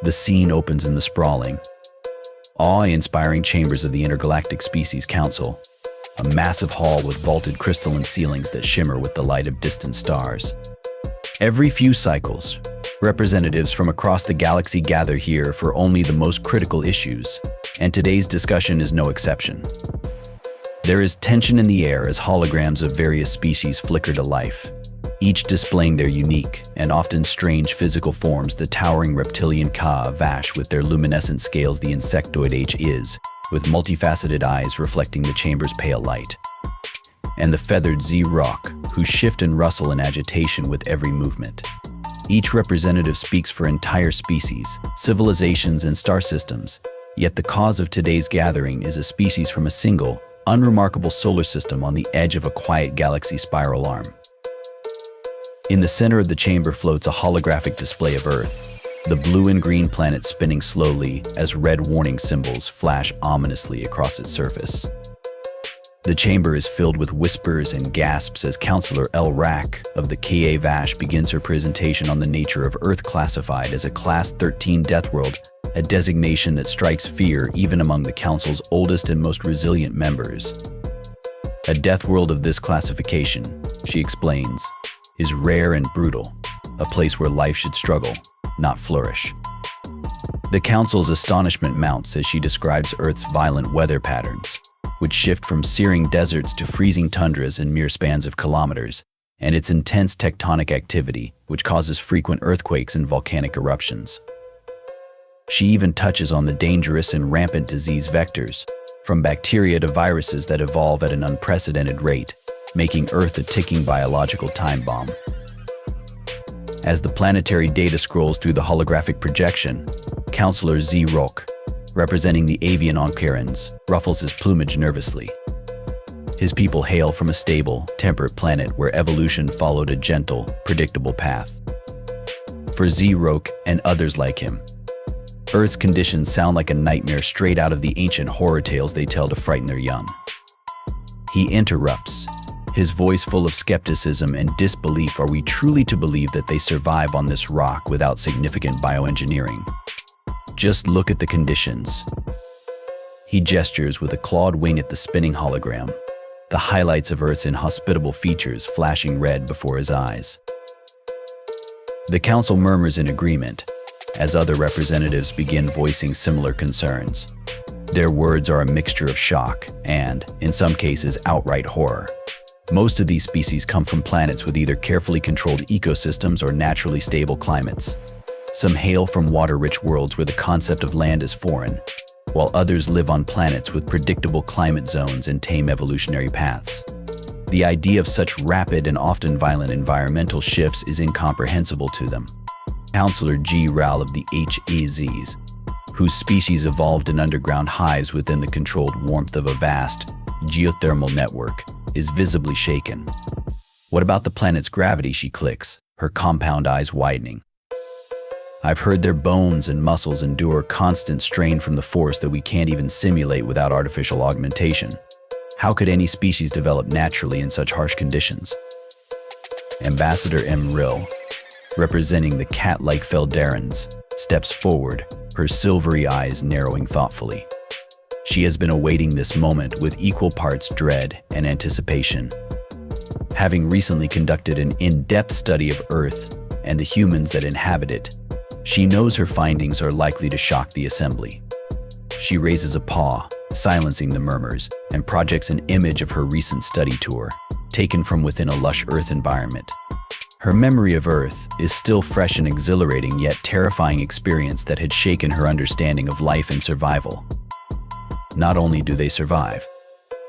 The scene opens in the sprawling, awe-inspiring chambers of the Intergalactic Species Council, a massive hall with vaulted crystalline ceilings that shimmer with the light of distant stars. Every few cycles, representatives from across the galaxy gather here for only the most critical issues, and today's discussion is no exception. There is tension in the air as holograms of various species flicker to life, each displaying their unique and often strange physical forms. The towering reptilian Ka-Vash with their luminescent scales, the insectoid H is, with multifaceted eyes reflecting the chamber's pale light, and the feathered Z-Rock, who shift and rustle in agitation with every movement. Each representative speaks for entire species, civilizations, and star systems, yet the cause of today's gathering is a species from a single, unremarkable solar system on the edge of a quiet galaxy spiral arm. In the center of the chamber floats a holographic display of Earth, the blue and green planet spinning slowly as red warning symbols flash ominously across its surface. The chamber is filled with whispers and gasps as Counselor L. Rack of the Ka-Vash begins her presentation on the nature of Earth, classified as a Class 13 Deathworld, a designation that strikes fear even among the Council's oldest and most resilient members. A Deathworld of this classification, she explains, is rare and brutal, a place where life should struggle, not flourish. The Council's astonishment mounts as she describes Earth's violent weather patterns, which shift from searing deserts to freezing tundras in mere spans of kilometers, and its intense tectonic activity, which causes frequent earthquakes and volcanic eruptions. She even touches on the dangerous and rampant disease vectors, from bacteria to viruses that evolve at an unprecedented rate, making Earth a ticking biological time bomb. As the planetary data scrolls through the holographic projection, Counselor Z-Rock, representing the avian Onkarans, ruffles his plumage nervously. His people hail from a stable, temperate planet where evolution followed a gentle, predictable path. For Z-Rock and others like him, Earth's conditions sound like a nightmare straight out of the ancient horror tales they tell to frighten their young. He interrupts, his voice full of skepticism and disbelief. Are we truly to believe that they survive on this rock without significant bioengineering? Just look at the conditions. He gestures with a clawed wing at the spinning hologram, the highlights of Earth's inhospitable features flashing red before his eyes. The Council murmurs in agreement, as other representatives begin voicing similar concerns. Their words are a mixture of shock and, in some cases, outright horror. Most of these species come from planets with either carefully controlled ecosystems or naturally stable climates. Some hail from water-rich worlds where the concept of land is foreign, while others live on planets with predictable climate zones and tame evolutionary paths. The idea of such rapid and often violent environmental shifts is incomprehensible to them. Counselor G. Ral of the HFYs, whose species evolved in underground hives within the controlled warmth of a vast, geothermal network, is visibly shaken. What about the planet's gravity? She clicks, her compound eyes widening. I've heard their bones and muscles endure constant strain from the force that we can't even simulate without artificial augmentation. How could any species develop naturally in such harsh conditions? Ambassador M. Rill, representing the cat-like Feldarans, steps forward, her silvery eyes narrowing thoughtfully. She has been awaiting this moment with equal parts dread and anticipation. Having recently conducted an in-depth study of Earth and the humans that inhabit it, she knows her findings are likely to shock the assembly. She raises a paw, silencing the murmurs, and projects an image of her recent study tour, taken from within a lush Earth environment. Her memory of Earth is still fresh and exhilarating yet terrifying experience that had shaken her understanding of life and survival. Not only do they survive,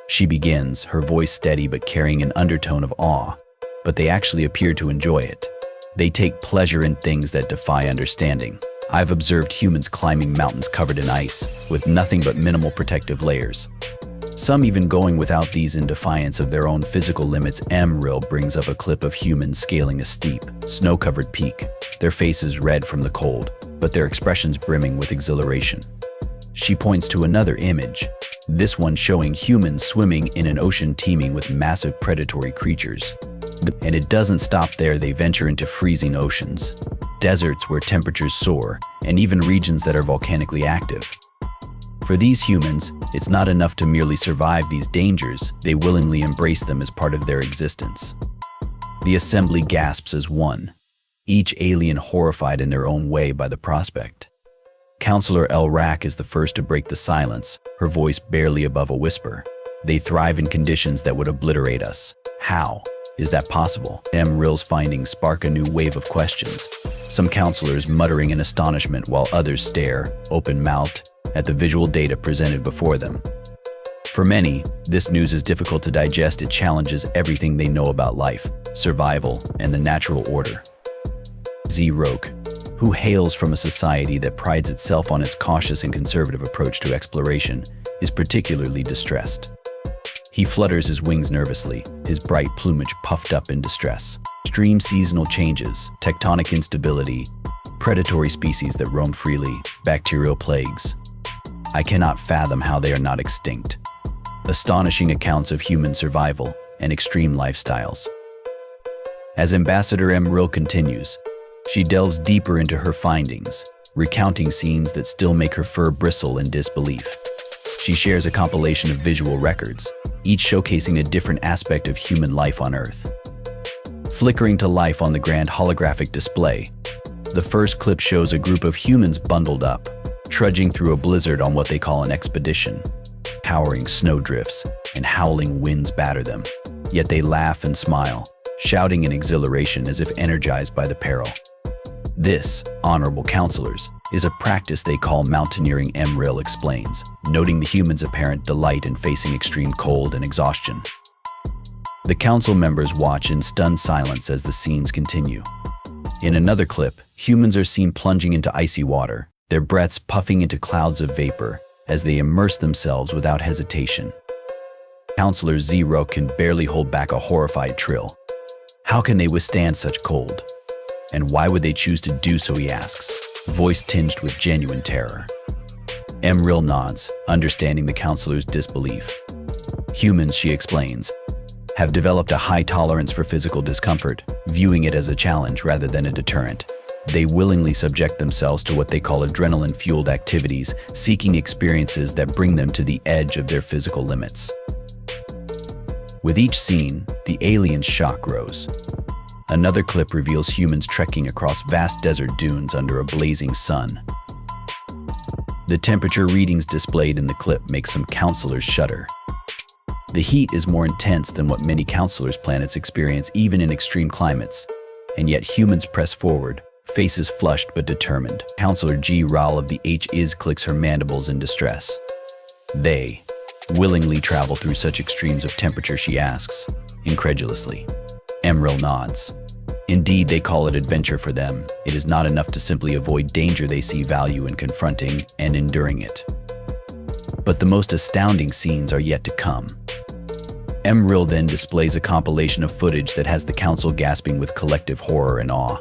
she begins, her voice steady but carrying an undertone of awe, but they actually appear to enjoy it. They take pleasure in things that defy understanding. I've observed humans climbing mountains covered in ice, with nothing but minimal protective layers. Some even going without these in defiance of their own physical limits. Rill brings up a clip of humans scaling a steep, snow-covered peak, their faces red from the cold, but their expressions brimming with exhilaration. She points to another image, this one showing humans swimming in an ocean teeming with massive predatory creatures. And it doesn't stop there. They venture into freezing oceans, deserts where temperatures soar, and even regions that are volcanically active. For these humans, it's not enough to merely survive these dangers, they willingly embrace them as part of their existence. The assembly gasps as one, each alien horrified in their own way by the prospect. Counselor El Rak is the first to break the silence, her voice barely above a whisper. They thrive in conditions that would obliterate us. How is that possible? Ril's findings spark a new wave of questions, some counselors muttering in astonishment while others stare, open-mouthed, at the visual data presented before them. For many, this news is difficult to digest. It challenges everything they know about life, survival, and the natural order. Zrok, who hails from a society that prides itself on its cautious and conservative approach to exploration, is particularly distressed. He flutters his wings nervously, his bright plumage puffed up in distress. Extreme seasonal changes, tectonic instability, predatory species that roam freely, bacterial plagues. I cannot fathom how they are not extinct. Astonishing accounts of human survival and extreme lifestyles. As Ambassador Ril continues, she delves deeper into her findings, recounting scenes that still make her fur bristle in disbelief. She shares a compilation of visual records, each showcasing a different aspect of human life on Earth. Flickering to life on the grand holographic display, the first clip shows a group of humans bundled up, trudging through a blizzard on what they call an expedition. Towering snowdrifts and howling winds batter them, yet they laugh and smile, shouting in exhilaration as if energized by the peril. This, honorable counselors, is a practice they call mountaineering. Ril explains, noting the humans' apparent delight in facing extreme cold and exhaustion. The council members watch in stunned silence as the scenes continue. In another clip, humans are seen plunging into icy water, their breaths puffing into clouds of vapor as they immerse themselves without hesitation. Counselor Zrok can barely hold back a horrified trill. How can they withstand such cold? And why would they choose to do so, he asks, voice tinged with genuine terror. Ril nods, understanding the counselor's disbelief. Humans, she explains, have developed a high tolerance for physical discomfort, viewing it as a challenge rather than a deterrent. They willingly subject themselves to what they call adrenaline-fueled activities, seeking experiences that bring them to the edge of their physical limits. With each scene, the alien's shock grows. Another clip reveals humans trekking across vast desert dunes under a blazing sun. The temperature readings displayed in the clip make some counselors shudder. The heat is more intense than what many counselors' planets experience even in extreme climates, and yet humans press forward, faces flushed but determined. Counselor Ral of the HIS clicks her mandibles in distress. They willingly travel through such extremes of temperature, she asks, incredulously. Ril nods. Indeed, they call it adventure for them. It is not enough to simply avoid danger, they see value in confronting and enduring it. But the most astounding scenes are yet to come. Ril then displays a compilation of footage that has the council gasping with collective horror and awe.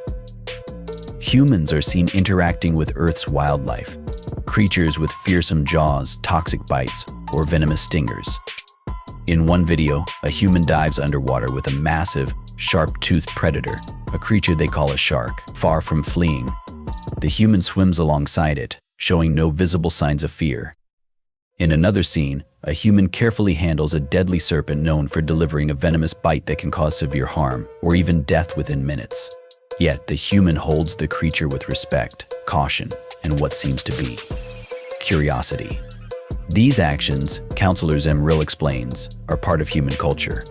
Humans are seen interacting with Earth's wildlife, creatures with fearsome jaws, toxic bites, or venomous stingers. In one video, a human dives underwater with a massive, sharp-toothed predator, a creature they call a shark. Far from fleeing, the human swims alongside it, showing no visible signs of fear. In another scene, a human carefully handles a deadly serpent known for delivering a venomous bite that can cause severe harm, or even death within minutes. Yet the human holds the creature with respect, caution, and what seems to be curiosity. These actions, Counselor Ril explains, are part of human culture.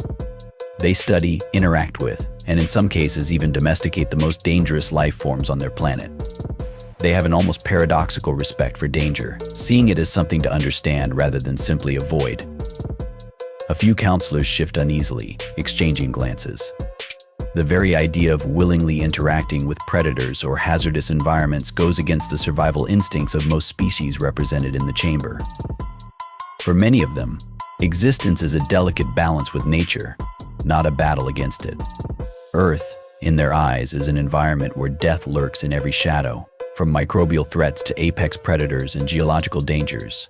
They study, interact with, and in some cases even domesticate the most dangerous life forms on their planet. They have an almost paradoxical respect for danger, seeing it as something to understand rather than simply avoid. A few counselors shift uneasily, exchanging glances. The very idea of willingly interacting with predators or hazardous environments goes against the survival instincts of most species represented in the chamber. For many of them, existence is a delicate balance with nature, not a battle against it. Earth, in their eyes, is an environment where death lurks in every shadow, from microbial threats to apex predators and geological dangers.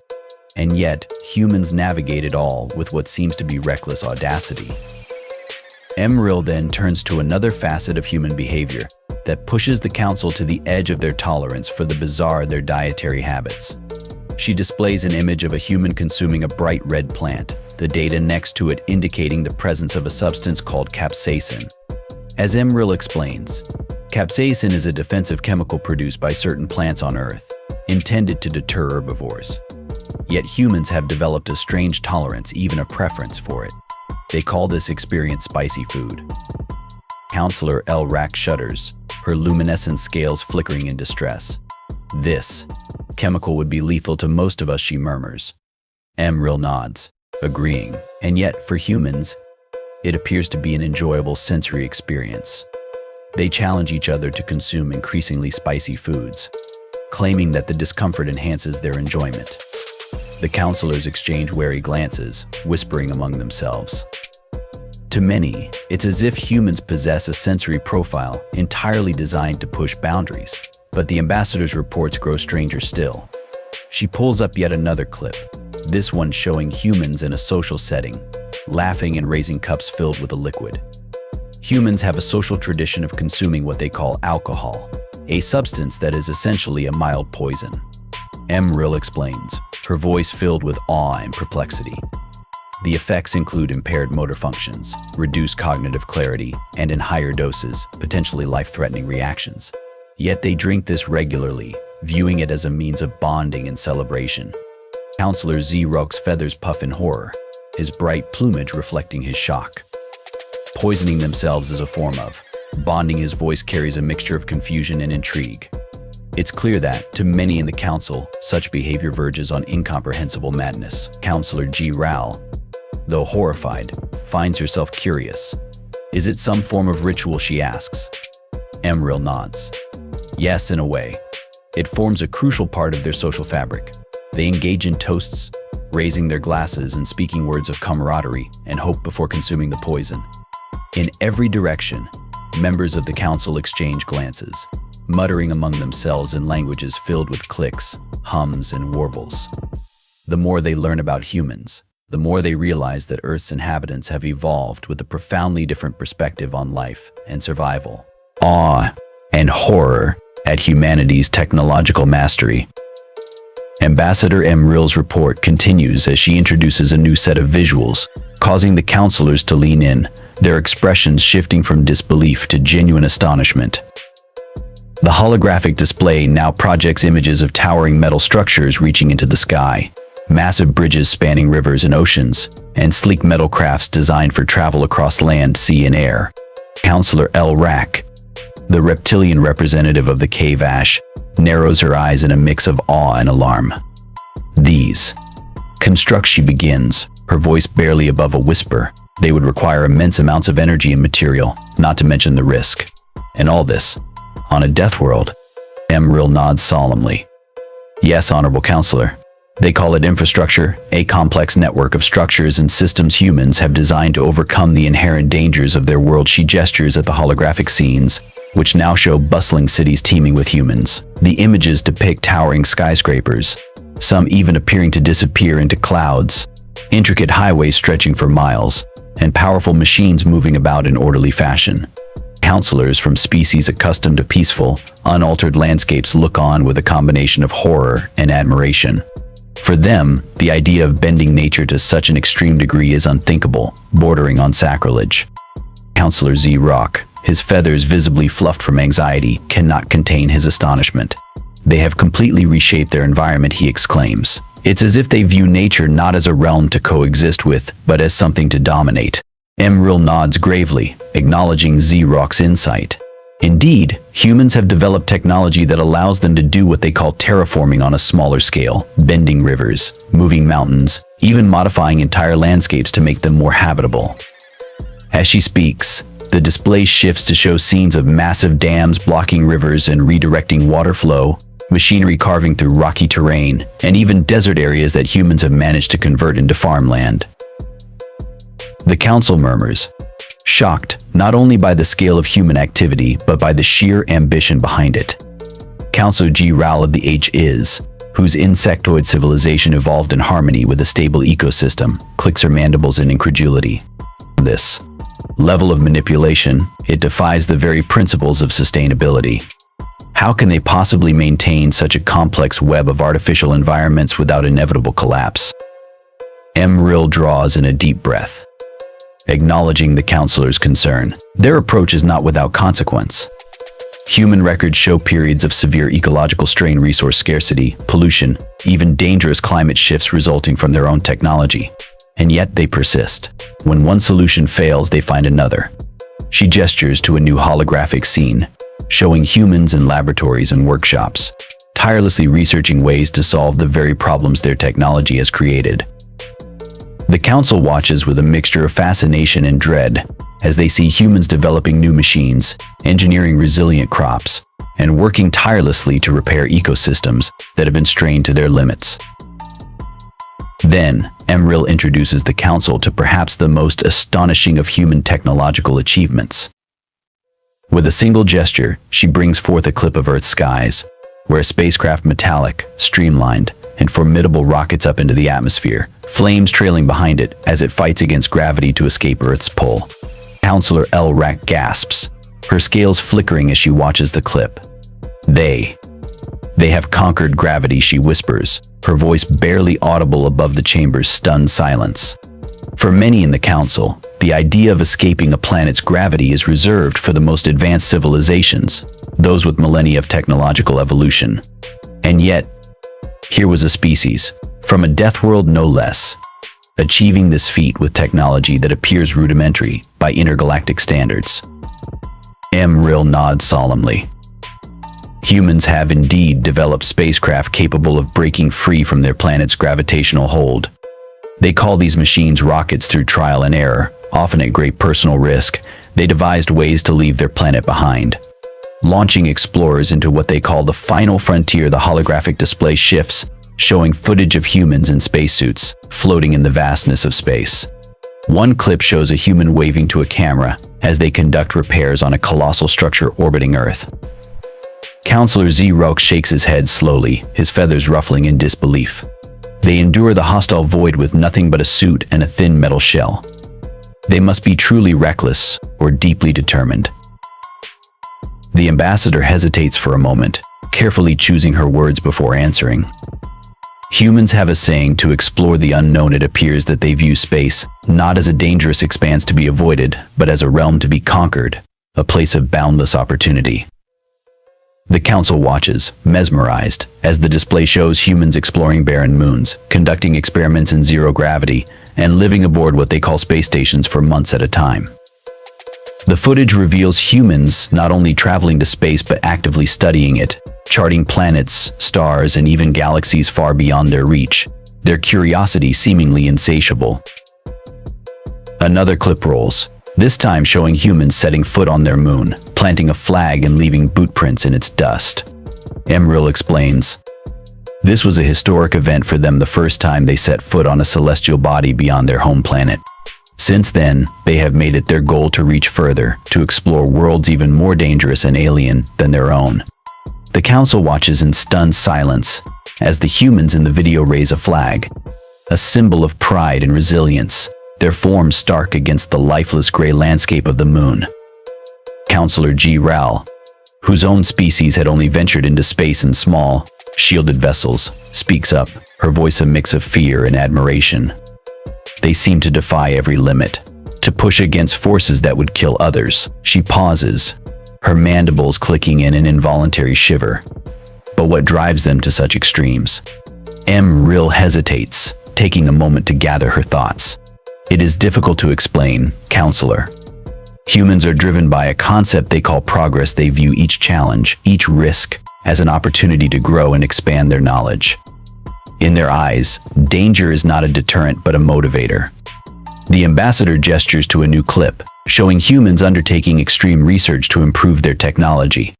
And yet, humans navigate it all with what seems to be reckless audacity. Ril then turns to another facet of human behavior, that pushes the council to the edge of their tolerance for the bizarre their dietary habits. She displays an image of a human consuming a bright red plant, the data next to it indicating the presence of a substance called capsaicin. As Emril explains, capsaicin is a defensive chemical produced by certain plants on Earth, intended to deter herbivores. Yet humans have developed a strange tolerance, even a preference for it. They call this experience spicy food. Counselor El Rak shudders, her luminescent scales flickering in distress. This chemical would be lethal to most of us, she murmurs. Emril nods, agreeing, and yet, for humans, it appears to be an enjoyable sensory experience. They challenge each other to consume increasingly spicy foods, claiming that the discomfort enhances their enjoyment. The counselors exchange wary glances, whispering among themselves. To many, it's as if humans possess a sensory profile entirely designed to push boundaries. But the ambassador's reports grow stranger still. She pulls up yet another clip, this one showing humans in a social setting, laughing and raising cups filled with a liquid. Humans have a social tradition of consuming what they call alcohol, a substance that is essentially a mild poison. Emril explains, her voice filled with awe and perplexity. The effects include impaired motor functions, reduced cognitive clarity, and in higher doses, potentially life-threatening reactions. Yet they drink this regularly, viewing it as a means of bonding and celebration. Counselor Zrok's feathers puff in horror, his bright plumage reflecting his shock. Poisoning themselves is a form of bonding. His voice carries a mixture of confusion and intrigue. It's clear that, to many in the council, such behavior verges on incomprehensible madness. Counselor G. Ral, though horrified, finds herself curious. Is it some form of ritual, she asks. Emril nods. Yes, in a way. It forms a crucial part of their social fabric. They engage in toasts, raising their glasses and speaking words of camaraderie and hope before consuming the poison. In every direction, members of the council exchange glances, muttering among themselves in languages filled with clicks, hums, and warbles. The more they learn about humans, the more they realize that Earth's inhabitants have evolved with a profoundly different perspective on life and survival. Awe and horror at humanity's technological mastery. Ambassador Emril's report continues as she introduces a new set of visuals, causing the counselors to lean in, their expressions shifting from disbelief to genuine astonishment. The holographic display now projects images of towering metal structures reaching into the sky, massive bridges spanning rivers and oceans, and sleek metal crafts designed for travel across land, sea, and air. Counselor El Rak, the reptilian representative of the cave ash, narrows her eyes in a mix of awe and alarm. These constructs, she begins, her voice barely above a whisper. They would require immense amounts of energy and material, not to mention the risk. And all this, on a Deathworld. Emril nods solemnly. Yes, Honorable Counselor. They call it infrastructure, a complex network of structures and systems humans have designed to overcome the inherent dangers of their world. She gestures at the holographic scenes, which now show bustling cities teeming with humans. The images depict towering skyscrapers, some even appearing to disappear into clouds, intricate highways stretching for miles, and powerful machines moving about in orderly fashion. Counselors from species accustomed to peaceful, unaltered landscapes look on with a combination of horror and admiration. For them, the idea of bending nature to such an extreme degree is unthinkable, bordering on sacrilege. Counselor Zrok, his feathers visibly fluffed from anxiety, cannot contain his astonishment. They have completely reshaped their environment, he exclaims. It's as if they view nature not as a realm to coexist with, but as something to dominate. Emril nods gravely, acknowledging Zrok's insight. Indeed, humans have developed technology that allows them to do what they call terraforming on a smaller scale, bending rivers, moving mountains, even modifying entire landscapes to make them more habitable. As she speaks, the display shifts to show scenes of massive dams blocking rivers and redirecting water flow, machinery carving through rocky terrain, and even desert areas that humans have managed to convert into farmland. The council murmurs, shocked not only by the scale of human activity, but by the sheer ambition behind it. Counselor G. Ral of the H.is, whose insectoid civilization evolved in harmony with a stable ecosystem, clicks her mandibles in incredulity. This level of manipulation, it defies the very principles of sustainability. How can they possibly maintain such a complex web of artificial environments without inevitable collapse? Emril draws in a deep breath, acknowledging the counselor's concern. Their approach is not without consequence. Human records show periods of severe ecological strain, resource scarcity, pollution, even dangerous climate shifts resulting from their own technology. And yet they persist. When one solution fails, they find another. She gestures to a new holographic scene, showing humans in laboratories and workshops, tirelessly researching ways to solve the very problems their technology has created. The council watches with a mixture of fascination and dread as they see humans developing new machines, engineering resilient crops, and working tirelessly to repair ecosystems that have been strained to their limits. Then, Emril introduces the council to perhaps the most astonishing of human technological achievements. With a single gesture, she brings forth a clip of Earth's skies, where a spacecraft, metallic, streamlined, and formidable, rockets up into the atmosphere, flames trailing behind it as it fights against gravity to escape Earth's pull. Counselor Elrak gasps, her scales flickering as she watches the clip. They have conquered gravity, she whispers, her voice barely audible above the chamber's stunned silence. For many in the council, the idea of escaping a planet's gravity is reserved for the most advanced civilizations, those with millennia of technological evolution. And yet, here was a species, from a Deathworld no less, achieving this feat with technology that appears rudimentary by intergalactic standards. Emril nods solemnly. Humans have indeed developed spacecraft capable of breaking free from their planet's gravitational hold. They call these machines rockets. Through trial and error, often at great personal risk, they devised ways to leave their planet behind, launching explorers into what they call the final frontier. The holographic display shifts, showing footage of humans in spacesuits floating in the vastness of space. One clip shows a human waving to a camera as they conduct repairs on a colossal structure orbiting Earth. Counselor Zrok shakes his head slowly, his feathers ruffling in disbelief. They endure the hostile void with nothing but a suit and a thin metal shell. They must be truly reckless or deeply determined. The ambassador hesitates for a moment, carefully choosing her words before answering. Humans have a saying: to explore the unknown. It appears that they view space not as a dangerous expanse to be avoided, but as a realm to be conquered, a place of boundless opportunity. The council watches, mesmerized, as the display shows humans exploring barren moons, conducting experiments in zero gravity, and living aboard what they call space stations for months at a time. The footage reveals humans not only traveling to space but actively studying it, charting planets, stars, and even galaxies far beyond their reach, their curiosity seemingly insatiable. Another clip rolls, this time showing humans setting foot on their moon, planting a flag and leaving boot prints in its dust. Emril explains, this was a historic event for them, the first time they set foot on a celestial body beyond their home planet. Since then, they have made it their goal to reach further, to explore worlds even more dangerous and alien than their own. The council watches in stunned silence as the humans in the video raise a flag, a symbol of pride and resilience, their forms stark against the lifeless gray landscape of the moon. Counselor G. Ral, whose own species had only ventured into space in small, shielded vessels, speaks up, her voice a mix of fear and admiration. They seem to defy every limit, to push against forces that would kill others. She pauses, her mandibles clicking in an involuntary shiver. But what drives them to such extremes? Emril hesitates, taking a moment to gather her thoughts. It is difficult to explain, counselor. Humans are driven by a concept they call progress. They view each challenge, each risk, as an opportunity to grow and expand their knowledge. In their eyes, danger is not a deterrent but a motivator. The ambassador gestures to a new clip, showing humans undertaking extreme research to improve their technology.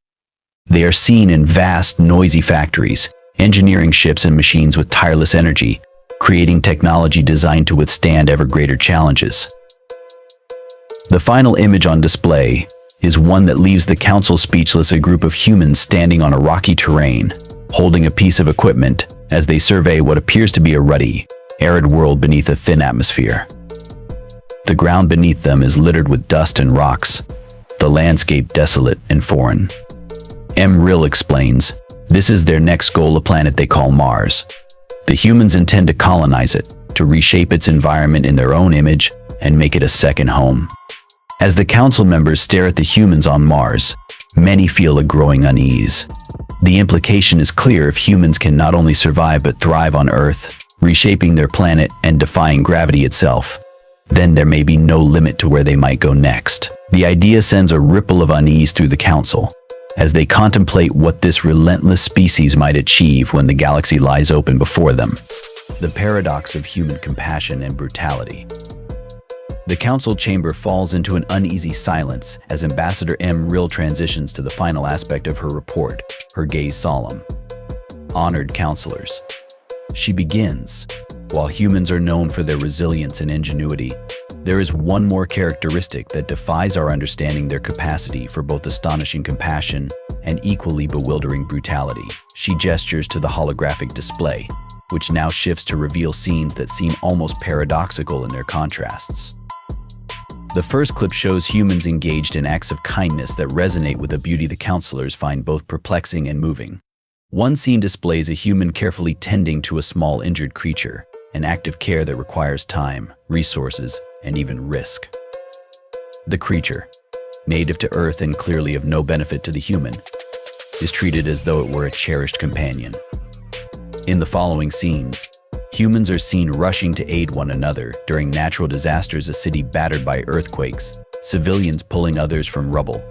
They are seen in vast, noisy factories, engineering ships and machines with tireless energy, creating technology designed to withstand ever greater challenges. The final image on display is one that leaves the council speechless, a group of humans standing on a rocky terrain, holding a piece of equipment as they survey what appears to be a ruddy, arid world beneath a thin atmosphere. The ground beneath them is littered with dust and rocks, the landscape desolate and foreign. Emril explains, this is their next goal, a planet they call Mars. The humans intend to colonize it, to reshape its environment in their own image and make it a second home. As the council members stare at the humans on Mars, many feel a growing unease. The implication is clear: if humans can not only survive but thrive on Earth, reshaping their planet and defying gravity itself, then there may be no limit to where they might go next. The idea sends a ripple of unease through the council, as they contemplate what this relentless species might achieve when the galaxy lies open before them. The paradox of human compassion and brutality. The council chamber falls into an uneasy silence as Ambassador Emril transitions to the final aspect of her report, her gaze solemn. Honored counselors. She begins, while humans are known for their resilience and ingenuity, there is one more characteristic that defies our understanding: their capacity for both astonishing compassion and equally bewildering brutality. She gestures to the holographic display, which now shifts to reveal scenes that seem almost paradoxical in their contrasts. The first clip shows humans engaged in acts of kindness that resonate with a beauty the counselors find both perplexing and moving. One scene displays a human carefully tending to a small injured creature, an act of care that requires time, resources, and even risk. The creature, native to Earth and clearly of no benefit to the human, is treated as though it were a cherished companion. In the following scenes, humans are seen rushing to aid one another during natural disasters: a city battered by earthquakes, civilians pulling others from rubble,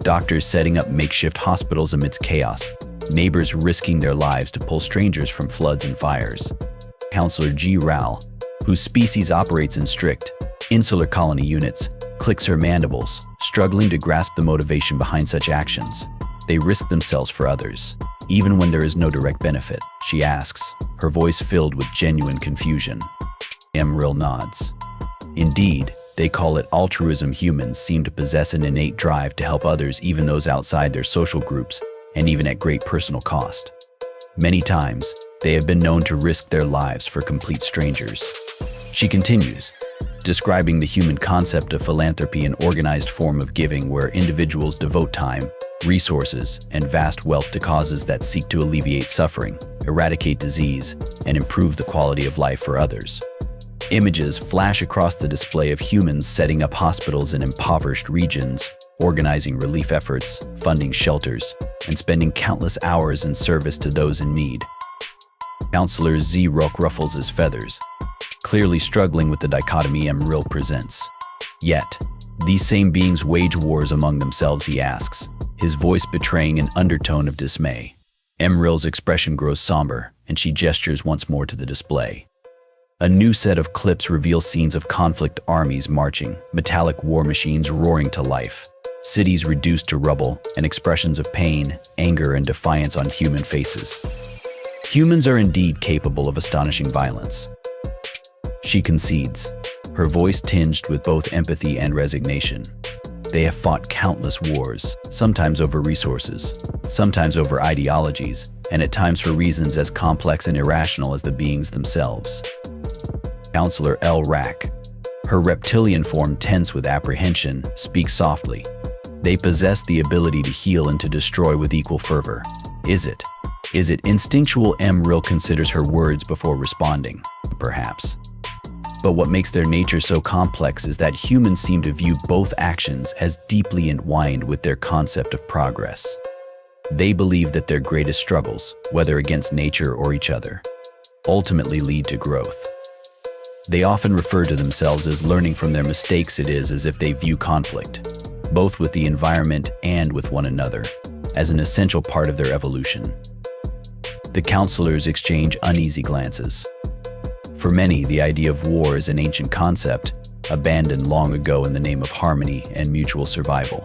doctors setting up makeshift hospitals amidst chaos, neighbors risking their lives to pull strangers from floods and fires. Counselor G. Rao, whose species operates in strict, insular colony units, clicks her mandibles, struggling to grasp the motivation behind such actions. They risk themselves for others, even when there is no direct benefit, she asks, her voice filled with genuine confusion. Emril nods. Indeed, they call it altruism. Humans seem to possess an innate drive to help others, even those outside their social groups, and even at great personal cost. Many times, they have been known to risk their lives for complete strangers. She continues, describing the human concept of philanthropy, an organized form of giving where individuals devote time, resources, and vast wealth to causes that seek to alleviate suffering, eradicate disease, and improve the quality of life for others. Images flash across the display of humans setting up hospitals in impoverished regions, organizing relief efforts, funding shelters, and spending countless hours in service to those in need. Counselor Z. Rock ruffles his feathers, clearly struggling with the dichotomy Emril presents. Yet, these same beings wage wars among themselves, he asks, his voice betraying an undertone of dismay. Emril's expression grows somber, and she gestures once more to the display. A new set of clips reveals scenes of conflict: armies marching, metallic war machines roaring to life, cities reduced to rubble, and expressions of pain, anger, and defiance on human faces. Humans are indeed capable of astonishing violence. She concedes, her voice tinged with both empathy and resignation. They have fought countless wars, sometimes over resources, sometimes over ideologies, and at times for reasons as complex and irrational as the beings themselves. Counselor L. Rack, her reptilian form tense with apprehension, speaks softly. They possess the ability to heal and to destroy with equal fervor. Is it instinctual? Emril considers her words before responding. Perhaps. But what makes their nature so complex is that humans seem to view both actions as deeply entwined with their concept of progress. They believe that their greatest struggles, whether against nature or each other, ultimately lead to growth. They often refer to themselves as learning from their mistakes. It is as if they view conflict, both with the environment and with one another, as an essential part of their evolution. The counselors exchange uneasy glances. For many, the idea of war is an ancient concept, abandoned long ago in the name of harmony and mutual survival.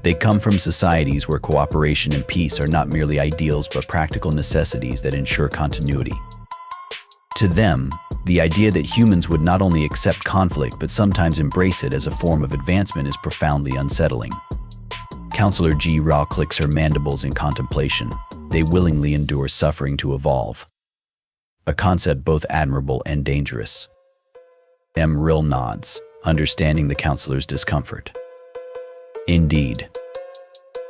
They come from societies where cooperation and peace are not merely ideals but practical necessities that ensure continuity. To them, the idea that humans would not only accept conflict but sometimes embrace it as a form of advancement is profoundly unsettling. Counselor G. Rao clicks her mandibles in contemplation. They willingly endure suffering to evolve. A concept both admirable and dangerous. Emril nods, understanding the counselor's discomfort. Indeed.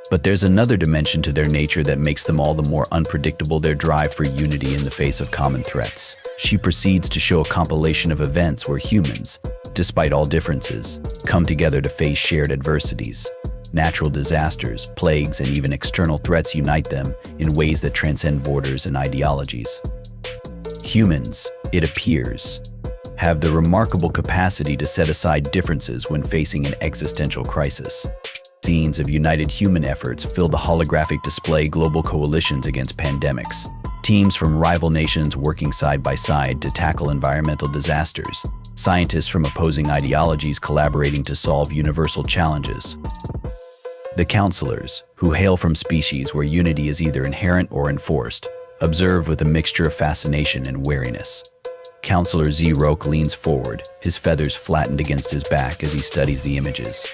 But there's another dimension to their nature that makes them all the more unpredictable: their drive for unity in the face of common threats. She proceeds to show a compilation of events where humans, despite all differences, come together to face shared adversities. Natural disasters, plagues, and even external threats unite them in ways that transcend borders and ideologies. Humans, it appears, have the remarkable capacity to set aside differences when facing an existential crisis. Scenes of united human efforts fill the holographic display: global coalitions against pandemics, teams from rival nations working side by side to tackle environmental disasters, scientists from opposing ideologies collaborating to solve universal challenges. The counselors, who hail from species where unity is either inherent or enforced, observe with a mixture of fascination and wariness. Counselor Z-Roke leans forward, his feathers flattened against his back as he studies the images.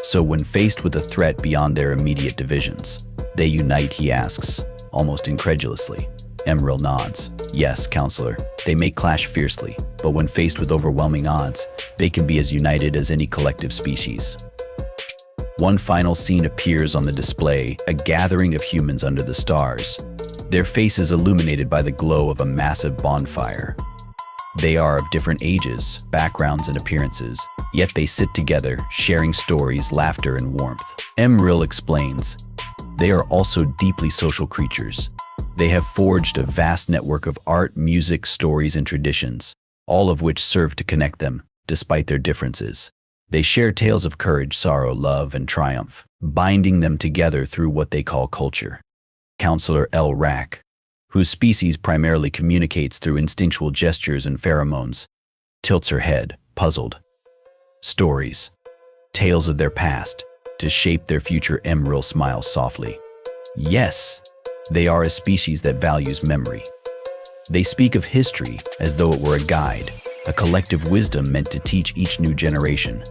So when faced with a threat beyond their immediate divisions, they unite, he asks, almost incredulously. Emeril nods. Yes, counselor, they may clash fiercely, but when faced with overwhelming odds, they can be as united as any collective species. One final scene appears on the display: a gathering of humans under the stars, their faces illuminated by the glow of a massive bonfire. They are of different ages, backgrounds, and appearances, yet they sit together, sharing stories, laughter, and warmth. Emeril explains, they are also deeply social creatures. They have forged a vast network of art, music, stories, and traditions, all of which serve to connect them, despite their differences. They share tales of courage, sorrow, love, and triumph, binding them together through what they call culture. Counselor L. Rack, whose species primarily communicates through instinctual gestures and pheromones, tilts her head, puzzled. Stories, tales of their past, to shape their future. Emeril smiles softly. Yes, they are a species that values memory. They speak of history as though it were a guide, a collective wisdom meant to teach each new generation.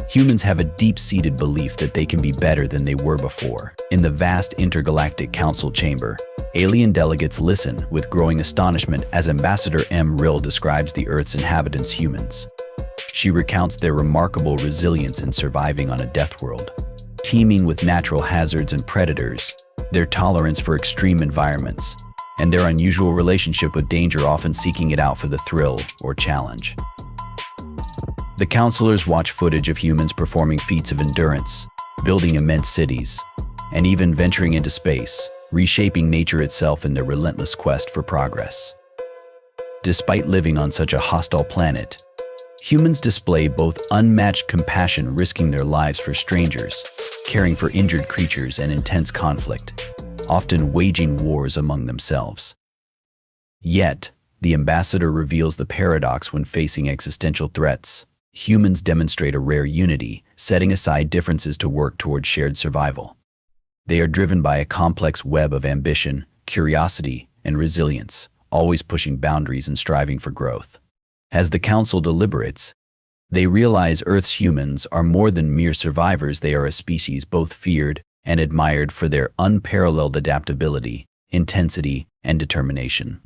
Humans have a deep-seated belief that they can be better than they were before. In the vast intergalactic council chamber, alien delegates listen with growing astonishment as Ambassador Emeril describes the Earth's inhabitants, humans. She recounts their remarkable resilience in surviving on a Deathworld, teeming with natural hazards and predators, their tolerance for extreme environments, and their unusual relationship with danger, often seeking it out for the thrill or challenge. The counselors watch footage of humans performing feats of endurance, building immense cities, and even venturing into space, reshaping nature itself in their relentless quest for progress. Despite living on such a hostile planet, humans display both unmatched compassion, risking their lives for strangers, caring for injured creatures, and intense conflict, often waging wars among themselves. Yet, the ambassador reveals the paradox: when facing existential threats, humans demonstrate a rare unity, setting aside differences to work toward shared survival. They are driven by a complex web of ambition, curiosity, and resilience, always pushing boundaries and striving for growth. As the council deliberates, they realize Earth's humans are more than mere survivors. They are a species both feared and admired for their unparalleled adaptability, intensity, and determination.